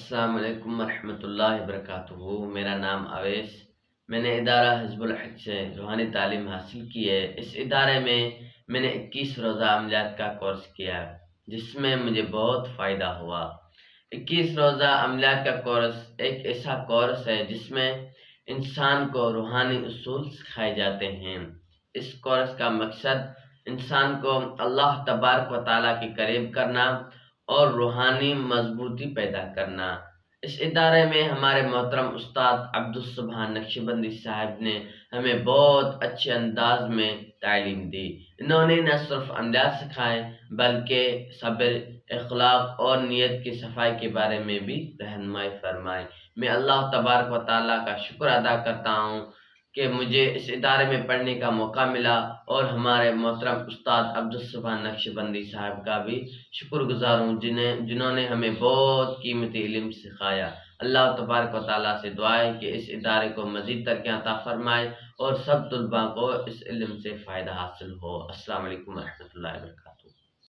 السلام علیکم ورحمۃ اللہ وبرکاتہ۔ میرا نام اویس، میں نے ادارہ حزب الحق سے روحانی تعلیم حاصل کی ہے۔ اس ادارے میں نے 21 روزہ عملیات کا کورس کیا جس میں مجھے بہت فائدہ ہوا۔ 21 روزہ عملیات کا کورس ایک ایسا کورس ہے جس میں انسان کو روحانی اصول سکھائے جاتے ہیں۔ اس کورس کا مقصد انسان کو اللہ تبارک و تعالیٰ کے قریب کرنا اور روحانی مضبوطی پیدا کرنا۔ اس ادارے میں ہمارے محترم استاد عبدالسبحان نقشبندی صاحب نے ہمیں بہت اچھے انداز میں تعلیم دی۔ انہوں نے نہ صرف عملیات سکھائے بلکہ صبر، اخلاق اور نیت کی صفائی کے بارے میں بھی رہنمائی فرمائی۔ میں اللہ تبارک و تعالیٰ کا شکر ادا کرتا ہوں کہ مجھے اس ادارے میں پڑھنے کا موقع ملا، اور ہمارے محترم استاد عبدالسبحان نقشبندی صاحب کا بھی شکر گزار ہوں جنہوں نے ہمیں بہت قیمتی علم سکھایا۔ اللہ تبارک و تعالیٰ سے دعا ہے کہ اس ادارے کو مزید ترقیاں عطا فرمائے اور سب طلباء کو اس علم سے فائدہ حاصل ہو۔ السلام علیکم ورحمۃ اللہ وبرکاتہ۔